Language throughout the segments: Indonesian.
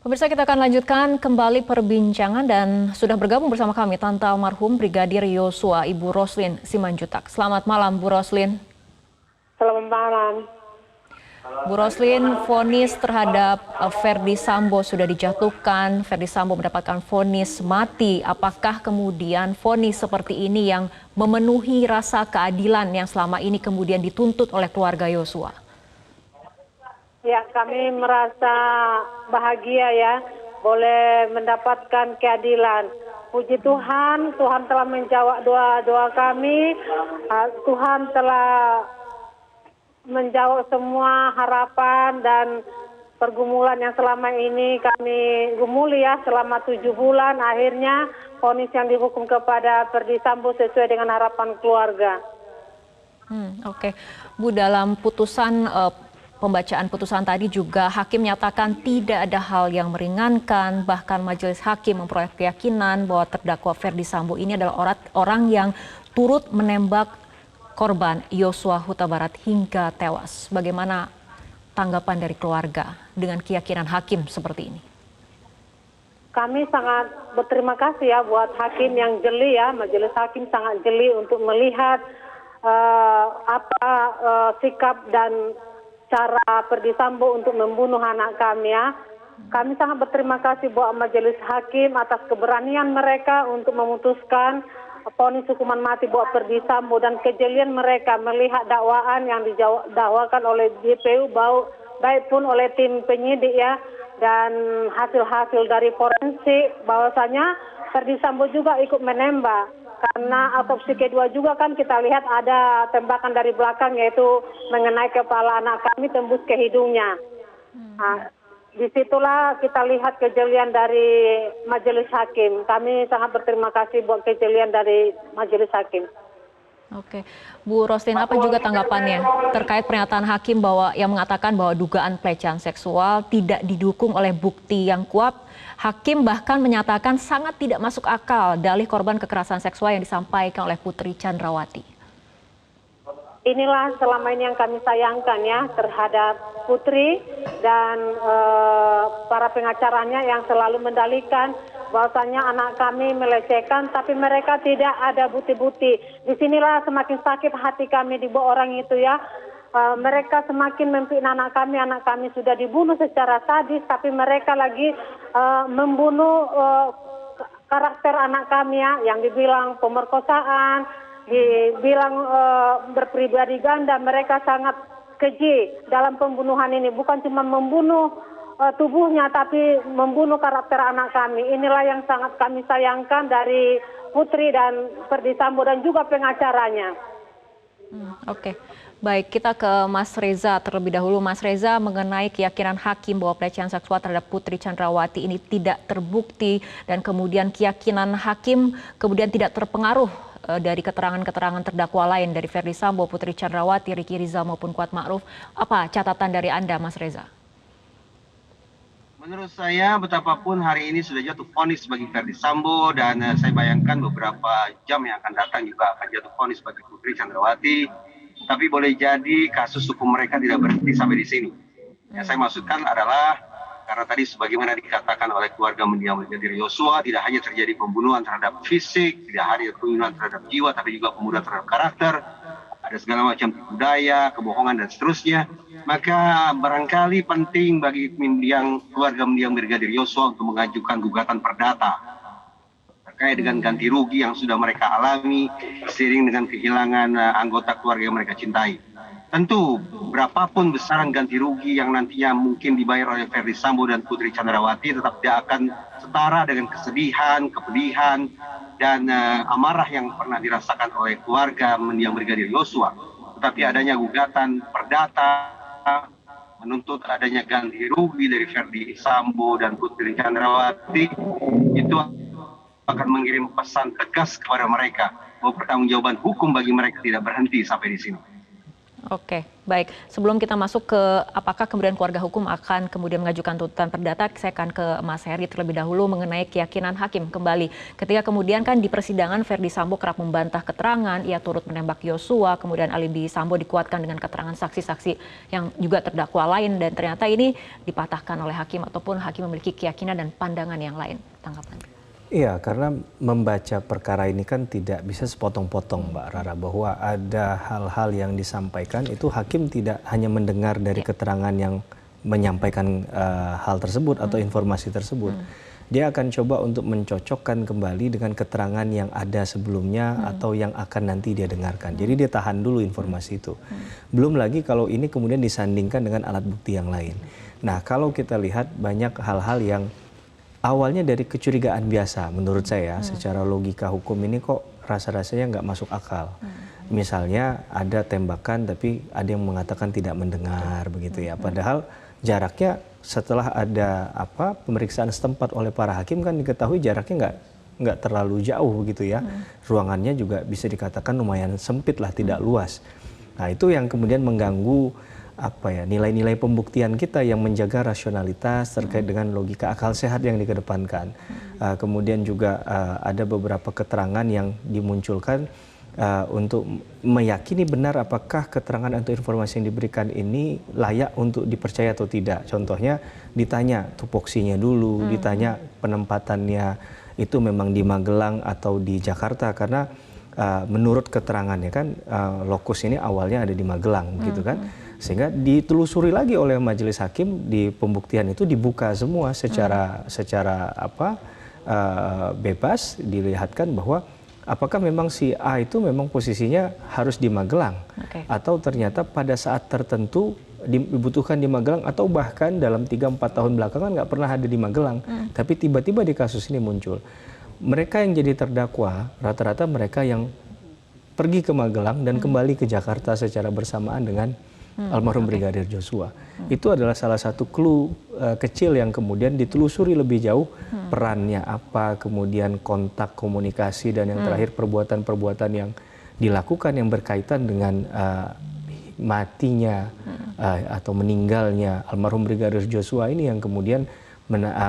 Pemirsa, kita akan lanjutkan kembali perbincangan dan sudah bergabung bersama kami Tante almarhum Brigadir Yosua, Ibu Roslin Simanjuntak. Selamat malam, Bu Roslin. Selamat malam. Bu Roslin, vonis terhadap Ferdy Sambo sudah dijatuhkan. Ferdy Sambo mendapatkan vonis mati. Apakah kemudian vonis seperti ini yang memenuhi rasa keadilan yang selama ini kemudian dituntut oleh keluarga Yosua? Ya, kami merasa bahagia ya, boleh mendapatkan keadilan. Puji Tuhan, Tuhan telah menjawab doa-doa kami. Tuhan telah menjawab semua harapan dan pergumulan yang selama ini kami gumuli ya, selama 7 bulan. Akhirnya vonis yang dihukum kepada Ferdy Sambo sesuai dengan harapan keluarga. Oke. Bu, dalam pembacaan putusan tadi juga hakim menyatakan tidak ada hal yang meringankan, bahkan majelis hakim memperoleh keyakinan bahwa terdakwa Ferdy Sambo ini adalah orang yang turut menembak korban Yosua Huta Barat hingga tewas. Bagaimana tanggapan dari keluarga dengan keyakinan hakim seperti ini? Kami sangat berterima kasih ya buat hakim yang jeli ya, majelis hakim sangat jeli untuk melihat sikap dan cara Ferdy Sambo untuk membunuh anak kami ya. Kami sangat berterima kasih buat majelis hakim atas keberanian mereka untuk memutuskan vonis hukuman mati buat Ferdy Sambo dan kejelian mereka melihat dakwaan yang didakwakan oleh JPU baik pun oleh tim penyidik ya, dan hasil-hasil dari forensik bahwasanya Ferdy Sambo juga ikut menembak. Karena autopsi kedua juga kan kita lihat ada tembakan dari belakang yaitu mengenai kepala anak kami tembus ke hidungnya. Nah, disitulah kita lihat kejelian dari majelis hakim. Kami sangat berterima kasih buat kejelian dari majelis hakim. Oke, Bu Roslin, apa juga tanggapannya terkait pernyataan hakim yang mengatakan bahwa dugaan pelecehan seksual tidak didukung oleh bukti yang kuat? Hakim bahkan menyatakan sangat tidak masuk akal dalih korban kekerasan seksual yang disampaikan oleh Putri Chandrawati. Inilah selama ini yang kami sayangkan ya terhadap Putri dan para pengacaranya yang selalu mendalihkan bahwasanya anak kami melecehkan, tapi mereka tidak ada bukti-bukti. Disinilah semakin sakit hati kami di bawah orang itu ya. Mereka semakin memfitnah anak kami sudah dibunuh secara sadis, tapi mereka lagi membunuh karakter anak kami ya, yang dibilang pemerkosaan, dibilang berpribadi ganda. Mereka sangat keji dalam pembunuhan ini, bukan cuma membunuh tubuhnya tapi membunuh karakter anak kami. Inilah yang sangat kami sayangkan dari Putri dan Ferdy Sambo dan juga pengacaranya. Oke. Baik, kita ke Mas Reza terlebih dahulu. Mas Reza, mengenai keyakinan hakim bahwa pelecehan seksual terhadap Putri Chandrawati ini tidak terbukti dan kemudian keyakinan hakim kemudian tidak terpengaruh dari keterangan-keterangan terdakwa lain dari Ferdy Sambo, Putri Chandrawati, Ricky Rizal maupun Kuat Ma'ruf. Apa catatan dari Anda, Mas Reza? Menurut saya betapapun hari ini sudah jatuh vonis bagi Ferdy Sambo dan saya bayangkan beberapa jam yang akan datang juga akan jatuh vonis bagi Putri Chandrawati. Tapi boleh jadi kasus hukum mereka tidak berhenti sampai di sini. Yang saya maksudkan adalah karena tadi sebagaimana dikatakan oleh keluarga mendiang Brigadir Yosua, tidak hanya terjadi pembunuhan terhadap fisik, tidak hanya pembunuhan terhadap jiwa, tapi juga pembunuhan terhadap karakter. Ada segala macam budaya, kebohongan dan seterusnya. Maka barangkali penting bagi keluarga mendiang Brigadir Yosua untuk mengajukan gugatan perdata terkait dengan ganti rugi yang sudah mereka alami seiring dengan kehilangan anggota keluarga yang mereka cintai. Tentu berapapun besaran ganti rugi yang nantinya mungkin dibayar oleh Ferdy Sambo dan Putri Chandrawati tetap tidak akan setara dengan kesedihan, kepedihan, dan amarah yang pernah dirasakan oleh keluarga mendiang Brigadir Yosua. Tetapi adanya gugatan perdata menuntut adanya ganti rugi dari Ferdy Sambo dan Putri Chandrawati itu akan mengirim pesan tegas kepada mereka bahwa pertanggungjawaban hukum bagi mereka tidak berhenti sampai di sini. Oke, baik. Sebelum kita masuk ke apakah kemudian keluarga hukum akan kemudian mengajukan tuntutan perdata, saya akan ke Mas Heri terlebih dahulu mengenai keyakinan hakim kembali. Ketika kemudian kan di persidangan Verdi Sambo kerap membantah keterangan, ia turut menembak Yosua, kemudian alibi Sambo dikuatkan dengan keterangan saksi-saksi yang juga terdakwa lain, dan ternyata ini dipatahkan oleh hakim ataupun hakim memiliki keyakinan dan pandangan yang lain. Tanggapan? Iya, karena membaca perkara ini kan tidak bisa sepotong-potong, Mbak Rara, bahwa ada hal-hal yang disampaikan itu hakim tidak hanya mendengar dari keterangan yang menyampaikan hal tersebut atau informasi tersebut. Dia akan coba untuk mencocokkan kembali dengan keterangan yang ada sebelumnya atau yang akan nanti dia dengarkan. Jadi dia tahan dulu informasi itu. Belum lagi kalau ini kemudian disandingkan dengan alat bukti yang lain. Nah, kalau kita lihat banyak hal-hal yang awalnya dari kecurigaan biasa menurut saya, secara logika hukum ini kok rasa-rasanya nggak masuk akal. Misalnya ada tembakan tapi ada yang mengatakan tidak mendengar begitu ya. Padahal jaraknya setelah ada pemeriksaan setempat oleh para hakim kan diketahui jaraknya nggak terlalu jauh begitu ya. Ruangannya juga bisa dikatakan lumayan sempit lah, tidak luas. Nah, itu yang kemudian mengganggu nilai-nilai pembuktian kita yang menjaga rasionalitas terkait dengan logika akal sehat yang dikedepankan. Kemudian juga ada beberapa keterangan yang dimunculkan untuk meyakini benar apakah keterangan atau informasi yang diberikan ini layak untuk dipercaya atau tidak. Contohnya ditanya tupoksinya dulu, ditanya penempatannya itu memang di Magelang atau di Jakarta, karena menurut keterangannya kan lokus ini awalnya ada di Magelang gitu kan. Sehingga ditelusuri lagi oleh majelis hakim, di pembuktian itu dibuka semua secara bebas, dilihatkan bahwa apakah memang si A itu memang posisinya harus di Magelang, atau ternyata pada saat tertentu dibutuhkan di Magelang, atau bahkan dalam 3-4 tahun belakangan nggak pernah ada di Magelang, tapi tiba-tiba di kasus ini muncul. Mereka yang jadi terdakwa rata-rata mereka yang pergi ke Magelang dan kembali ke Jakarta secara bersamaan dengan almarhum Brigadir Joshua. Itu adalah salah satu clue kecil yang kemudian ditelusuri lebih jauh, perannya apa, kemudian kontak komunikasi, dan yang terakhir perbuatan-perbuatan yang dilakukan yang berkaitan dengan matinya atau meninggalnya almarhum Brigadir Joshua ini yang kemudian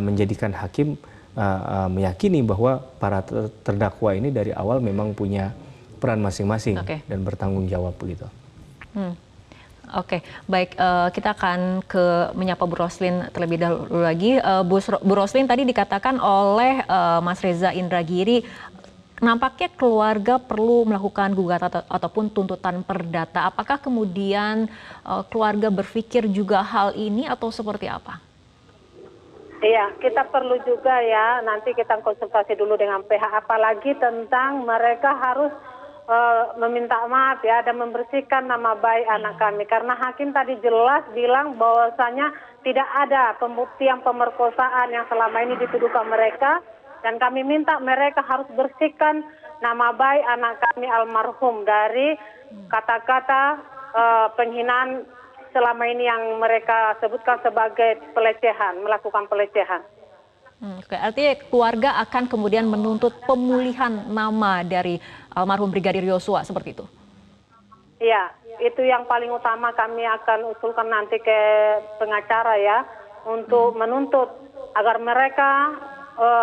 menjadikan hakim meyakini bahwa para terdakwa ini dari awal memang punya peran masing-masing dan bertanggung jawab begitu. Oke, baik, kita akan menyapa Bu Roslin terlebih dahulu lagi. Bu Roslin, tadi dikatakan oleh Mas Reza Indragiri, nampaknya keluarga perlu melakukan gugatan ataupun tuntutan perdata. Apakah kemudian keluarga berpikir juga hal ini atau seperti apa? Iya, kita perlu juga ya, nanti kita konsultasi dulu dengan pihak, apalagi tentang mereka harus meminta maaf ya dan membersihkan nama baik anak kami, karena hakim tadi jelas bilang bahwasanya tidak ada pembuktian pemerkosaan yang selama ini dituduhkan mereka, dan kami minta mereka harus bersihkan nama baik anak kami almarhum dari kata-kata penghinaan selama ini yang mereka sebutkan sebagai pelecehan, melakukan pelecehan. Oke, artinya keluarga akan kemudian menuntut pemulihan nama dari almarhum Brigadir Yosua, seperti itu? Iya, itu yang paling utama kami akan usulkan nanti ke pengacara ya, untuk menuntut agar mereka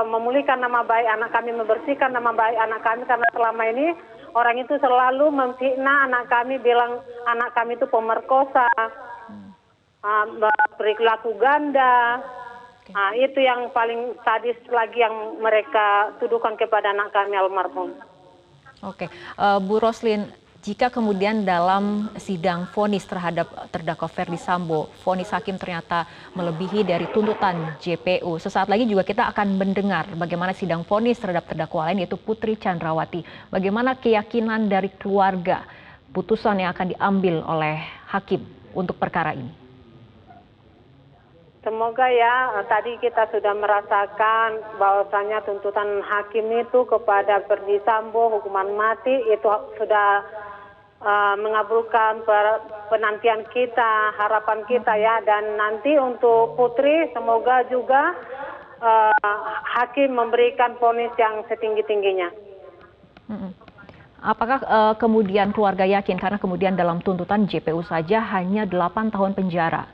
memulihkan nama baik anak kami, membersihkan nama baik anak kami, karena selama ini orang itu selalu memfitnah anak kami, bilang anak kami itu pemerkosa, berlaku ganda. Nah, itu yang paling sadis lagi yang mereka tuduhkan kepada anak kami almarhum. Oke, Bu Roslin, jika kemudian dalam sidang vonis terhadap terdakwa Verdi Sambo, vonis hakim ternyata melebihi dari tuntutan JPU, sesaat lagi juga kita akan mendengar bagaimana sidang vonis terhadap terdakwa lain yaitu Putri Chandrawati. Bagaimana keyakinan dari keluarga putusan yang akan diambil oleh hakim untuk perkara ini? Semoga ya, tadi kita sudah merasakan bahwasanya tuntutan hakim itu kepada Verdi Sambo hukuman mati itu sudah mengabulkan penantian kita, harapan kita ya, dan nanti untuk Putri semoga juga hakim memberikan vonis yang setinggi-tingginya. Apakah kemudian keluarga yakin karena kemudian dalam tuntutan JPU saja hanya 8 tahun penjara.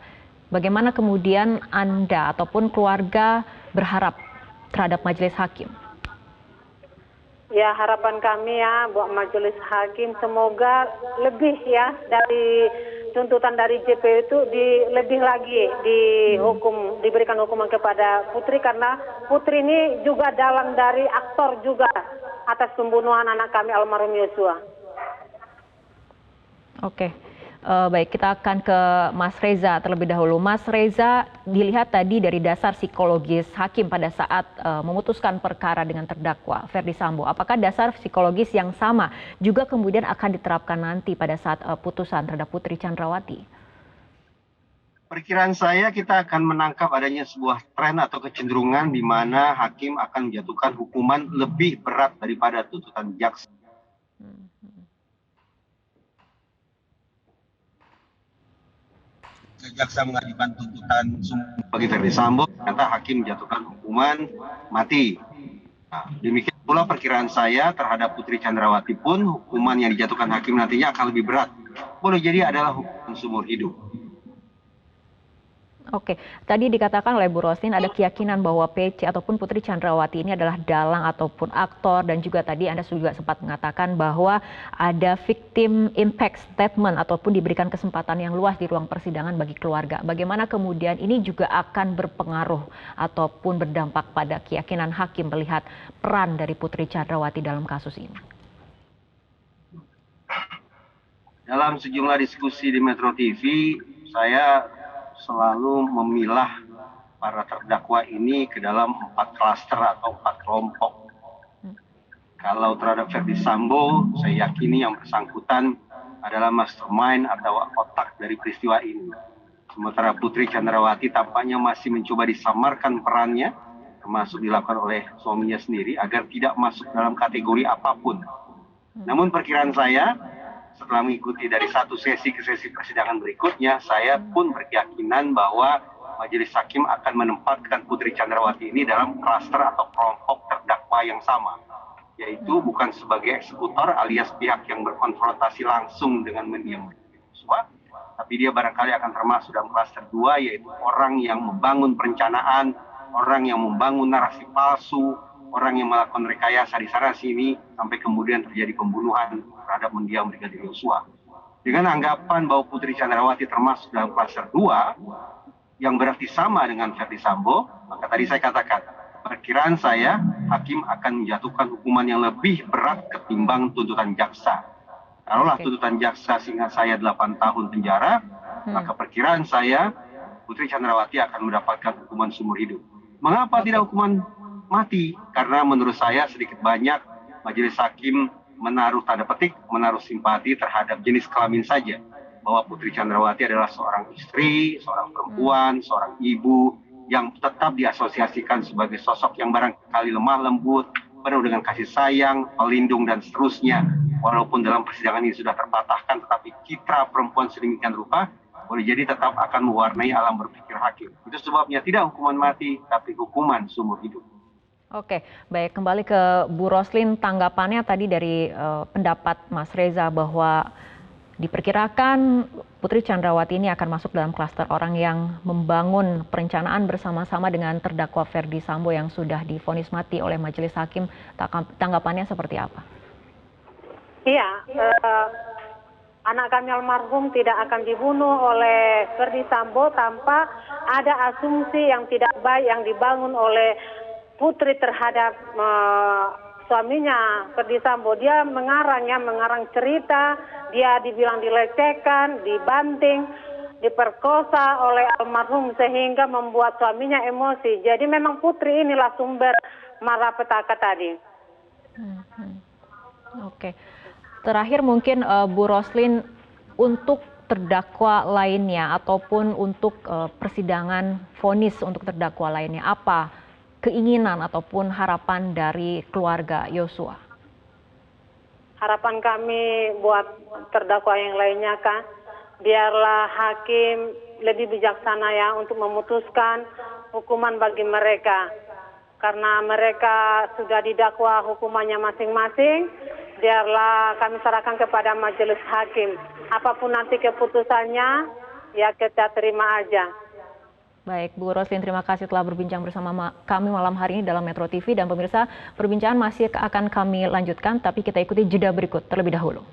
Bagaimana kemudian Anda ataupun keluarga berharap terhadap majelis hakim? Ya, harapan kami ya buat majelis hakim semoga lebih ya dari tuntutan dari JPU itu lebih lagi diberikan hukuman kepada Putri, karena Putri ini juga dalang dari aktor juga atas pembunuhan anak kami almarhum Yosua. Oke, baik, kita akan ke Mas Reza terlebih dahulu. Mas Reza, dilihat tadi dari dasar psikologis hakim pada saat memutuskan perkara dengan terdakwa Ferdi Sambo, apakah dasar psikologis yang sama juga kemudian akan diterapkan nanti pada saat putusan terhadap Putri Chandrawati? Perkiraan saya kita akan menangkap adanya sebuah tren atau kecenderungan di mana hakim akan menjatuhkan hukuman lebih berat daripada tuntutan jaksa. Jaksa mengajukan tuntutan bagi Ferdi Sambo, ternyata hakim menjatuhkan hukuman mati. Nah, demikian pula perkiraan saya terhadap Putri Chandrawati pun hukuman yang dijatuhkan hakim nantinya akan lebih berat. Boleh jadi adalah hukuman seumur hidup. Oke, tadi dikatakan oleh Bu Roslin ada keyakinan bahwa PC ataupun Putri Chandrawati ini adalah dalang ataupun aktor, dan juga tadi Anda juga sempat mengatakan bahwa ada victim impact statement ataupun diberikan kesempatan yang luas di ruang persidangan bagi keluarga. Bagaimana kemudian ini juga akan berpengaruh ataupun berdampak pada keyakinan hakim melihat peran dari Putri Chandrawati dalam kasus ini? Dalam sejumlah diskusi di Metro TV, saya selalu memilah para terdakwa ini ke dalam 4 klaster atau 4 kelompok. Kalau terhadap Ferdi Sambo, saya yakini yang bersangkutan adalah mastermind atau otak dari peristiwa ini. Sementara Putri Chandrawati tampaknya masih mencoba disamarkan perannya, termasuk dilakukan oleh suaminya sendiri, agar tidak masuk dalam kategori apapun. Namun perkiraan saya, setelah mengikuti dari satu sesi ke sesi persidangan berikutnya, saya pun berkeyakinan bahwa majelis hakim akan menempatkan Putri Chandrawati ini dalam klaster atau kelompok terdakwa yang sama, yaitu bukan sebagai eksekutor alias pihak yang berkonfrontasi langsung dengan mendiam Yosua, tapi dia barangkali akan termasuk dalam klaster 2, yaitu orang yang membangun perencanaan, orang yang membangun narasi palsu, orang yang melakukan rekayasa di sana sini sampai kemudian terjadi pembunuhan terhadap mendiam Brigadir Yosua. Dengan anggapan bahwa Putri Chandrawati termasuk dalam klaster 2 yang berarti sama dengan Ferdi Sambo, maka tadi saya katakan, perkiraan saya hakim akan menjatuhkan hukuman yang lebih berat ketimbang tuntutan jaksa. Kalaulah tuntutan jaksa seingat saya 8 tahun penjara, maka perkiraan saya Putri Chandrawati akan mendapatkan hukuman seumur hidup. Mengapa tidak hukuman mati? Karena menurut saya sedikit banyak majelis hakim menaruh tanda petik, menaruh simpati terhadap jenis kelamin saja. Bahwa Putri Chandrawati adalah seorang istri, seorang perempuan, seorang ibu yang tetap diasosiasikan sebagai sosok yang barangkali lemah lembut, penuh dengan kasih sayang, pelindung dan seterusnya. Walaupun dalam persidangan ini sudah terpatahkan, tetapi citra perempuan sedemikian rupa boleh jadi tetap akan mewarnai alam berpikir hakim. Itu sebabnya tidak hukuman mati, tapi hukuman seumur hidup. Oke, baik, kembali ke Bu Roslin, tanggapannya tadi dari pendapat Mas Reza bahwa diperkirakan Putri Chandrawati ini akan masuk dalam klaster orang yang membangun perencanaan bersama-sama dengan terdakwa Ferdi Sambo yang sudah divonis mati oleh majelis hakim. Tanggapannya seperti apa? Iya, anak kami almarhum tidak akan dibunuh oleh Ferdi Sambo tanpa ada asumsi yang tidak baik yang dibangun oleh Putri terhadap suaminya Ferdi Sambo. Dia mengarang cerita, dia dibilang dilecehkan, dibanting, diperkosa oleh almarhum sehingga membuat suaminya emosi. Jadi memang Putri inilah sumber malapetaka tadi. Oke, terakhir mungkin Bu Roslin, untuk terdakwa lainnya ataupun untuk persidangan vonis untuk terdakwa lainnya, apa keinginan ataupun harapan dari keluarga Yosua? Harapan kami buat terdakwa yang lainnya kan, biarlah hakim lebih bijaksana ya untuk memutuskan hukuman bagi mereka. Karena mereka sudah didakwa hukumannya masing-masing, biarlah kami serahkan kepada majelis hakim. Apapun nanti keputusannya, ya kita terima aja. Baik, Bu Roslin, terima kasih telah berbincang bersama kami malam hari ini dalam Metro TV. Dan pemirsa, perbincangan masih akan kami lanjutkan, tapi kita ikuti jeda berikut terlebih dahulu.